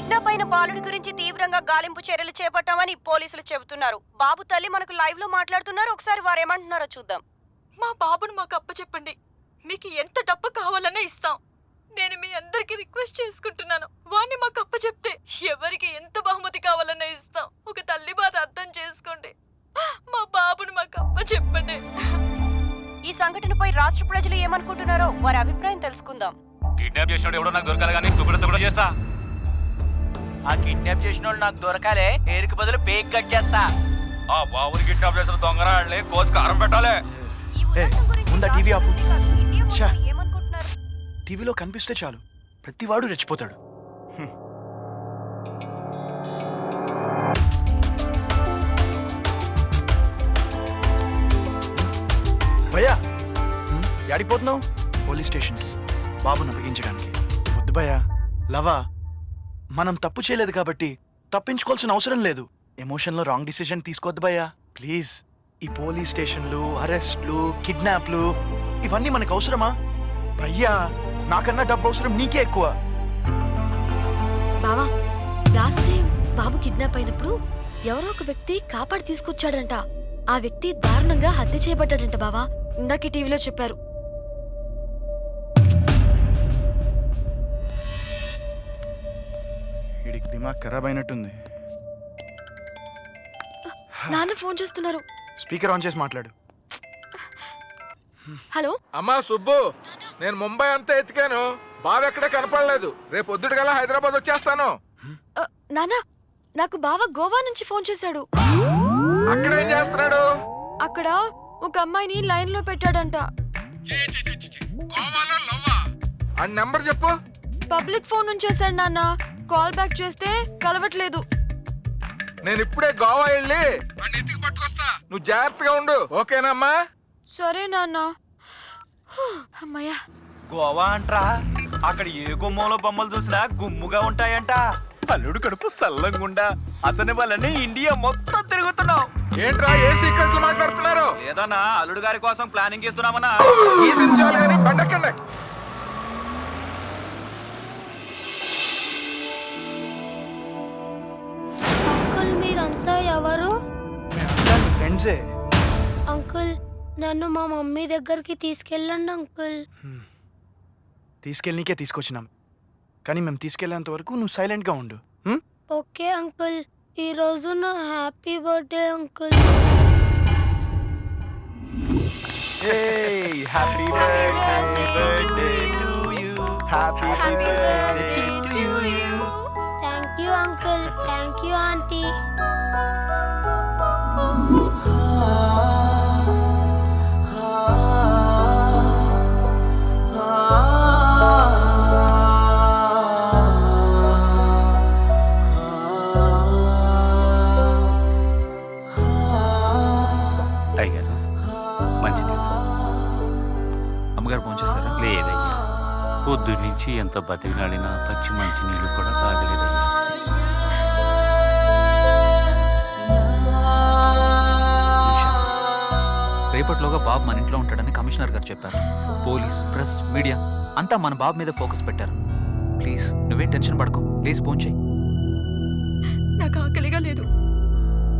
Kidnap అయిన బాలుడి గురించి తీవ్రంగా గాలింపు చర్యలు చేపట్టామని పోలీసులు చెబుతున్నారు. బాబు తల్లి మనకు లైవ్ లో మాట్లాడుతున్నారు. ఒకసారి వారేమంటున్నారో చూద్దాం. మా బాబును మాకు అప్పచెప్పండి. మీకు ఎంత డబ్బు కావాలన్నా ఇస్తాం. నేను మీ అందరికి రిక్వెస్ట్ చేసుకుంటున్నాను. వాణ్ణి మాకు అప్పచెప్తే ఎవరికి ఎంత బహుమతి కావాలన్నా ఇస్తాం. ఒక తల్లి బాధ అర్థం చేసుకోండి. మా బాబును మాకు అప్పచెప్పండి. ఈ సంఘటనపై రాష్ట్ర ప్రజలు ఏమనుకుంటున్నారో వారి అభిప్రాయం తెలుసుకుందాం. కిడ్నాప్ చేసినోడు ఎవడో నాకు దొరకాలి కానీ తుప్పుడు చేస్తా. ఆ కిడ్నాప్ చేసినోడు నాకు దొరకాలే, ఏరికి బదులు పేక్ కట్ చేస్తా. ఆ బాబుని కిడ్నాప్ చేసిన దొంగరాళ్ళని కోసి కారం పెట్టాలి. ముందా టీవీ ఆపు. ఛా. ఏమనుకుంటున్నారు? టీవీలో కనిపిస్తే చాలు ప్రతివాడు రెచ్చిపోతాడు. భయ్యా యాడిపోతున్నావు? పోలీస్ స్టేషన్కి బాబును అప్పగించడానికి. వద్దు భయ్యా, లవా మనం తప్పు చేయలేదు కాబట్టి తప్పించుకోవాల్సిన అవసరం లేదు. ఎమోషన్లో రాంగ్ డిసిజన్ తీసుకోవద్దు భయ్యా ప్లీజ్. ఈ పోలీస్ స్టేషన్లు, అరెస్ట్లు, కిడ్నాప్లు ఇవన్నీ మనకు అవసరమా? భయ్యా నాకన్నా డబ్బు అవసరం నీకే ఎక్కువ. బావా, లాస్ట్ టైం బాబు కిడ్నాప్ అయినప్పుడు ఎవరో ఒక వ్యక్తి కాపాడి తీసుకొచ్చాడంట. ఆ వ్యక్తి దారుణంగా హత్య చేయబడ్డాడంట బావా. ఇందాక టీవీలో చెప్పారు. వీడికి దిమాగ్ ఖరాబ్ అయినట్టుంది. నాన్న ఫోన్ చేస్తున్నారు. స్పీకర్ ఆన్ చేసి మాట్లాడు. హలో అమ్మా సుబ్బు, నేను ముంబై అంతా ఎతికాను, బావెక్కడే కనపడలేదు. రేపు పొద్దుటి గల హైదరాబాద్ వచ్చేస్తాను. నానా, నాకు బావ గోవా నుంచి ఫోన్ చేశాడు. అక్కడేం చేస్తున్నాడు? అక్కడ ఒక అమ్మాయిని లైన్ లో పెట్టాడంట. ఆ నెంబర్ చెప్పు. పబ్లిక్ ఫోన్ నుంచి చేశాడు నాన్న. కాల్ బ్యాక్ చేస్తే కలవట్లేదు. నేను ఇప్పుడే గోవా వెళ్ళి వాడిని ఎతికి పట్టుకొస్తా. నువ్వు జాగ్రత్తగా ఉండు, ఓకేనమ్మా? సరే నాన్న. అమ్మయ్యా. గోవా అంట్రా, అక్కడ ఏ గుమ్మలో బొమ్మలు చూసినా గుమ్ముగా ఉంటాయంట. అల్లుడు కడుపు సల్లంగుండా అతని వల్లనే ఇండియా మొత్తం తిరుగుతున్నాం. ఏంట్రా ఏ సీక్రెట్లు మాట్లాడుతున్నారు? లేదన్నా, అల్లుడు గారి కోసం ప్లానింగ్ చేస్తున్నామన్నా. ఈ సినిమాలు కానీ బండకండి. అంకుల్, మీరంతా ఎవరు? మేమంతా నీ ఫ్రెండ్సే. అంకుల్, నన్ను మా మమ్మీ దగ్గరికి తీసుకెళ్ళండి అంకుల్. తీసుకెళ్ళనీకే తీసుకొచ్చినాం, కానీ మేము తీసుకెళ్లేంత వరకు నువ్వు సైలెంట్గా ఉండు. ఓకే అంకుల్, ఈరోజు నా happy birthday uncle. Happy birthday to you. Happy birthday to you. Thank you uncle, thank you aunty. Tiger మంచిది. అమ్మగారు ఫోన్ చేస్తారా? లేదయ్యా, పొద్దు నుంచి ఎంత బతికినాడినా పచ్చి మంచి నీళ్ళు కూడా తాగలేదయ్యా. రేపట్లోగా బాబు మన ఇంట్లో ఉంటాడని కమిషనర్ గారు చెప్పారు. పోలీస్, ప్రెస్, మీడియా అంతా మన బాబు మీద ఫోకస్ పెట్టారు. ప్లీజ్ నువ్వేం టెన్షన్ పడకు. ప్లీజ్ ఫోన్ చేయి. నాకు ఆకలిగా లేదు.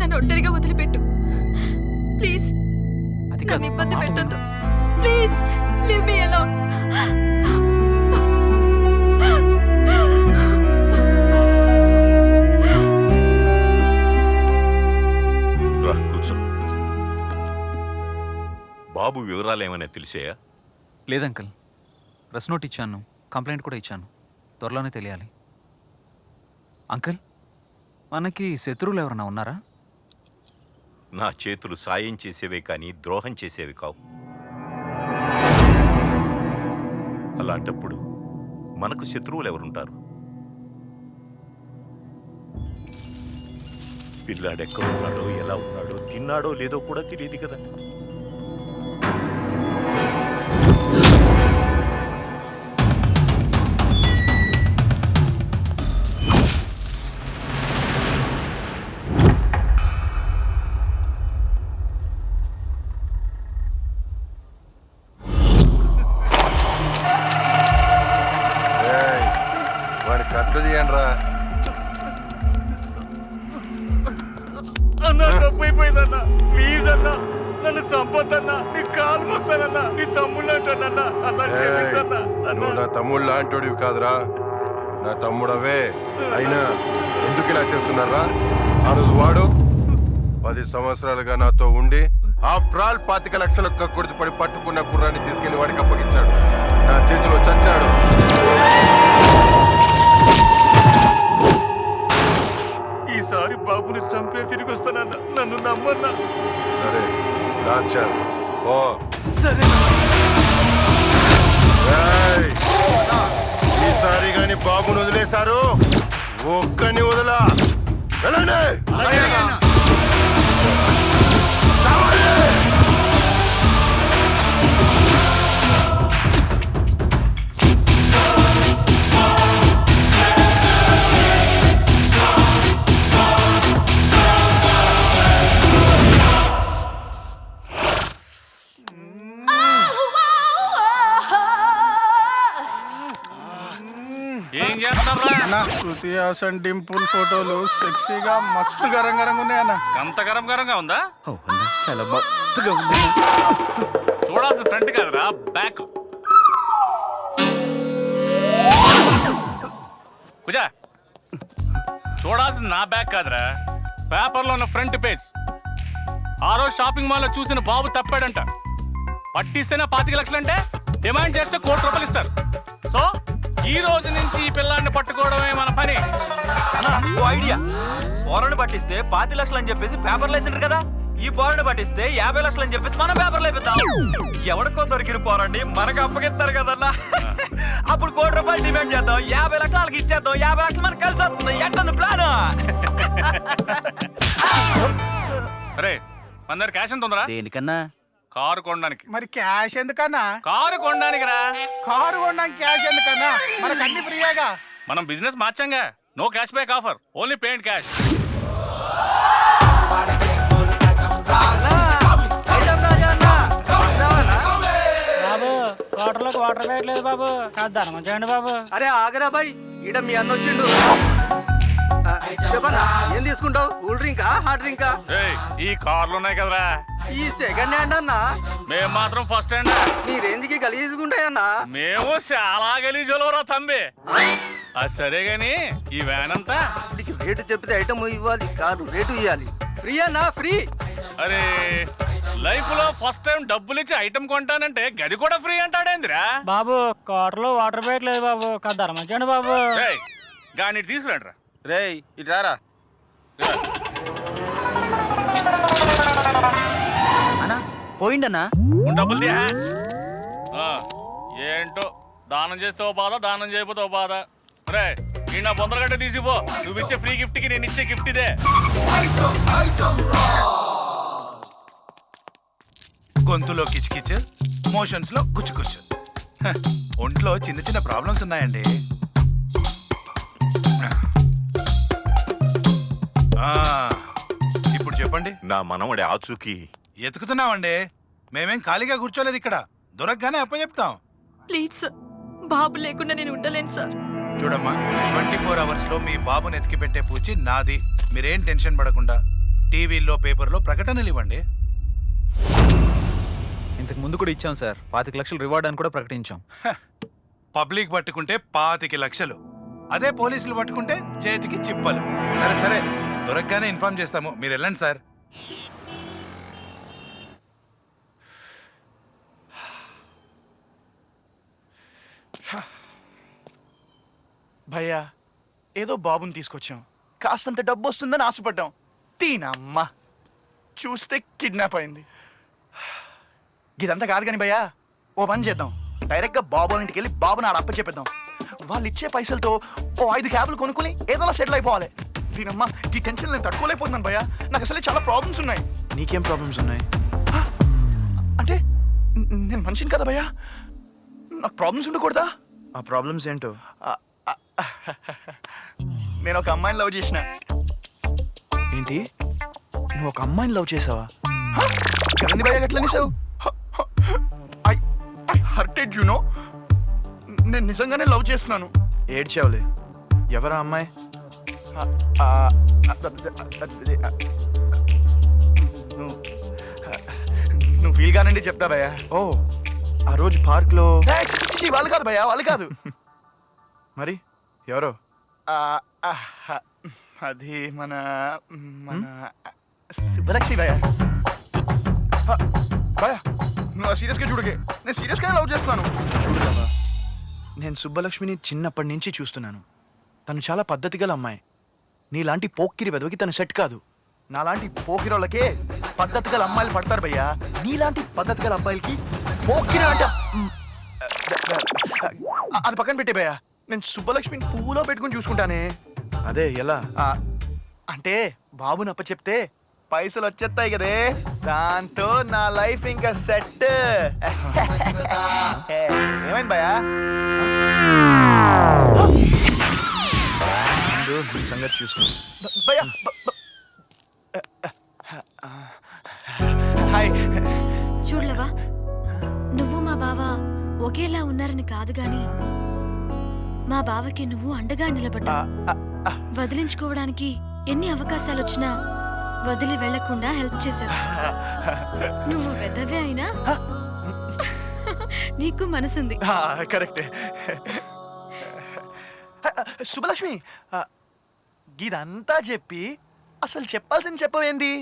నన్ను ఒంటరిగా వదిలిపెట్టు ప్లీజ్. అది నన్ను ఇబ్బంది పెట్టద్దు ప్లీజ్. Leave me alone. కూర్చో. బాబు వివరాలు ఏమైనా తెలిసాయా? లేదంకల్, ప్రెస్ నోట్ ఇచ్చాను, కంప్లైంట్ కూడా ఇచ్చాను. త్వరలోనే తెలియాలి. అంకుల్, మనకి శత్రువులు ఎవరన్నా ఉన్నారా? నా చేతులు సాయం చేసేవే కానీ ద్రోహం చేసేవి కావు. అలాంటప్పుడు మనకు శత్రువులు ఎవరుంటారు? పిల్లాడెక్కడున్నాడో, ఎలా ఉన్నాడో, తిన్నాడో లేదో కూడా తెలియదు కదా. వాడి కట్టు తీయండి రా. తప్పైపోయిందన్నా. ప్లీజ్ అన్నా, నన్ను చంపొద్దన్నా. నీ కాలు మొక్తానన్నా. నీ తమ్ముళ్ళు అంటానన్నా. అన్నా క్షమించన్నా. నువ్వు నా తమ్ముడు లాంటోడివి కాదురా, నా తమ్ముడవే. అయినా ఎందుకు ఇలా చేస్తున్నారా? ఆ రోజు వాడు 10 సంవత్సరాలుగా నాతో ఉండి ఆఫ్టర్ ఆల్ 25 లక్షలకు కక్కుర్తి పడి పట్టుకున్న కుర్రాన్ని తీసుకెళ్లి వాడికి అప్పగించాడు. నా చేతిలో చచ్చాడు. ఈసారి బాబుని చంపే తిరిగి వస్తానన్నా. నన్ను నమ్మన్నా. సరే, రాక్షస్ ఓ. సరే. ఏయ్! ఈసారి గాని బాబుని వదిలేశారు, ఒక్కని వదలా. వెళ్ళండి. చావండి. ఏం చేస్తారా? శృతి హాసన్ డింపుల్ ఫోటోలు సెక్సీగా మస్తు గరంగరంగా ఉన్నాయన్న. అంత గరం గరంగా ఉందా? చాలా మస్తుగా ఉంది. చూడాల్సిన ఫ్రంట్ కాదురా, బ్యాక్. కుజా, చూడాల్సిన నా బ్యాక్ కాదురా, పేపర్లో ఉన్న ఫ్రంట్ పేజ్. ఆ రోజు షాపింగ్ మాల్లో చూసిన బాబు తప్పాడంట. పట్టిస్తేనే 25 లక్షలంటే డిమాండ్ చేస్తే 1 కోటి రూపాయలు ఇస్తారు. సో ఈ రోజు నుంచి ఈ పిల్లాన్ని పట్టుకోవడమే మన పని. అన్నా, ఓ ఐడియా. పోరని పట్టిస్తే 25 లక్షలు అని చెప్పేసి పేపర్లు వేసిండ్రు కదా. ఈ పోరని పట్టిస్తే 50 లక్షలు అని చెప్పేసి మనం పేపర్లు వేపిద్దాం. ఎవరికో దొరికిన పోరండి మనకు అప్పగిస్తారు కదన్నా. అప్పుడు 1 కోటి రూపాయలు డిమాండ్ చేద్దాం. 50 లక్షలు వాళ్ళకి ఇచ్చేద్దాం. 50 లక్షలు మనకు కలిసి వస్తుంది. ఎట్టుంది ప్లాన్? అరే, మన దగ్గర క్యాష్ ఎంత ఉందరా? దేనికన్నా? కారు కొనడానికి. మరి క్యాష్ ఎందుకన్నా? కారు కొనడానికి రా. కారు కొనడానికి క్యాష్ ఎందుకన్నా? మనకు అన్ని ఫ్రీయాగా. మనం బిజినెస్ మార్చంగా. No cash back offer, only payment cash. బాబు వాటర్లోకి వాటర్ వేయట్లేదు బాబు. కాదు ధర్మం చేయండి బాబు. అరే ఆగరా బాయ్, ఈడ మీ అన్న వచ్చిండు. చెప్పన్నా, ఏం తీసుకుంటావు? కూల్ డ్రింకా, హాట్ డ్రింకా? ఏయ్, ఈ కార్లు ఉన్నాయి కదరా, ఈ సెకండ్ హ్యాండ్ అన్నా. మేము మాత్రం ఫస్ట్ హ్యాండ్. నీ రేంజ్ కి గలీజుకుంటాయన్నా. మేము చాలా గలీజులరా తంబి. అది సరే గాని ఈ వ్యాన్ అంతా రేటు చెప్తే ఐటమ్ ఇవ్వాలి, కాదు రేటు ఇవ్వాలి. ఫ్రీ అన్నా, ఫ్రీ. అరే, లైఫ్ లో ఫస్ట్ టైం డబ్బులు ఇచ్చి ఐటమ్ కొంటానంటే గది కూడా ఫ్రీ అంటాడేందిరా? బాబు వాటర్లో వాటర్ వేయట్లేదు బాబు. కాదు ధర్మం చేయండి బాబు. ఏయ్, గాని తీసుకురండి. రేయ్ ఇట్రారా. అన్నా పోయిండన్నా. డబ్బులు తీయా. ఏంటో, దానం చేస్తే ఓ బాధ, దానం చేయకపోతే ఓ బాధ. రే, ఈ నా బొందరగడ్డ తీసిపో. నువ్వు ఇచ్చే ఫ్రీ గిఫ్ట్ కి నేను ఇచ్చే గిఫ్ట్ ఇదే. గొంతులో కిచకిచ్, మోషన్స్ లో గుచ్చుకుచ్చు. ఒంట్లో చిన్న చిన్న ప్రాబ్లమ్స్ ఉన్నాయండి. ఇప్పుడు చెప్పండి. నా మనవడి ఆచూకీ ఎతుకుతున్నామండి. మేమేం ఖాళీగా కూర్చోలేదు ఇక్కడ. దొరకగానే అప్పచెప్తాం. ప్లీజ్ సార్, బాబు లేకుండా నేను ఉండలేను సార్. చూడమ్మా, 24 అవర్స్ లో మీ బాబుని ఎతికి పెట్టే పూచి నాది. మీరేం టెన్షన్ పడకుండా టీవీల్లో పేపర్లో ప్రకటనలు ఇవ్వండి. ఇంతకు ముందు కూడా ఇచ్చాం సార్. 25 లక్షలు రివార్డ్ అని కూడా ప్రకటించాం. పబ్లిక్ పట్టుకుంటే 25 లక్షలు, అదే పోలీసులు పట్టుకుంటే చేతికి చిప్పలు. సరే సరే, దొరకగానే ఇన్ఫార్మ్ చేస్తాము. మీరు వెళ్ళండి సార్. భయ్యా, ఏదో బాబుని తీసుకొచ్చాం. కాస్తంత డబ్బు వస్తుందని ఆశపడ్డాం. తీనమ్మా, చూస్తే కిడ్నాప్ అయింది. ఇదంతా కాదు కానీ భయ్యా, ఓ పని చేద్దాం. డైరెక్ట్గా బాబు ఇంటికి వెళ్ళి బాబుని ఆడ అప్ప చెప్పేద్దాం. వాళ్ళు ఇచ్చే పైసలతో ఓ 5 క్యాబ్లు కొనుక్కుని ఏదోలా సెటిల్ అయిపోవాలి. దీనమ్మా, ఈ టెన్షన్ నేను తట్టుకోలేకపోతున్నాను భయ్యా. నాకు అసలే చాలా ప్రాబ్లమ్స్ ఉన్నాయి. నీకేం ప్రాబ్లమ్స్ ఉన్నాయి అంటే? నేను మనిషిని కదా భయ్యా, నాకు ప్రాబ్లమ్స్ ఉండకూడదా? ఆ ప్రాబ్లమ్స్ ఏంటో? నేను ఒక అమ్మాయిని లవ్ చేసిన. ఏంటి, నువ్వు ఒక అమ్మాయిని లవ్ చేసావా? కరణి భయ్యా ఎట్లా చేసావు? I hurted you know. నేను నిజంగానే లవ్ చేస్తున్నాను. ఏడ్చావులే. ఎవరా అమ్మాయి? నువ్వు ఫీల్ కానండి చెప్తా భయ్యా. ఓ ఆ రోజు పార్క్లో వాళ్ళు కాదు భయ్యా, వాళ్ళు కాదు. మరి ఎవరో? అది మన మన శుభలక్ష్మి భయ్యా. భయ్యా నువ్వు సీరియస్గా చూడకే, నేను సీరియస్గానే లవ్ చేస్తున్నాను. చూడు బాబా, నేను సుబ్బలక్ష్మిని చిన్నప్పటి నుంచి చూస్తున్నాను. తను చాలా పద్ధతి గల అమ్మాయి. నీలాంటి పోక్కిరి వెదవికి తను సెట్ కాదు. నాలాంటి పోకిరోళ్ళకే పద్ధతి గల అమ్మాయిలు పడతారు భయ్యా. నీలాంటి పద్ధతి గల అబ్బాయిలకి పోకిరి అంట. అది పక్కన పెట్టే భయ్యా, నేను సుబ్బలక్ష్మిని పువ్వులో పెట్టుకుని చూసుకుంటానే. అదే ఎలా అంటే బాబుని అప్ప చెప్తే పైసలు వచ్చేస్తాయి కదే, దాంతో నా లైఫ్ ఇంకా సెట్. ఏమైంది భయ్యా? సంగతి చూసుకుని భయ్యా. హాయ్. చూడలేవా, నువ్వు మా బావ ఒకేలా ఉన్నారని కాదు గాని మా బావకి నువ్వు అండగా నిలబడ్డా. వదిలించుకోవడానికి ఎన్ని అవకాశాలు వచ్చినా వదిలి వెళ్లకుండా హెల్ప్ చేశావు. నువ్వు వెదవే అయినా నీకు మనసుంది. కరెక్ట్. శుభలక్ష్మి, ఇదంతా చెప్పి అసలు చెప్పాల్సింది చెప్పవేంది?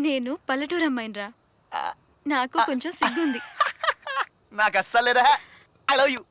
నేను పల్లెటూరు అమ్మాయినరా, నాకు కొంచెం సిగ్గుంది. నాకు అస్సలేదా. I love you.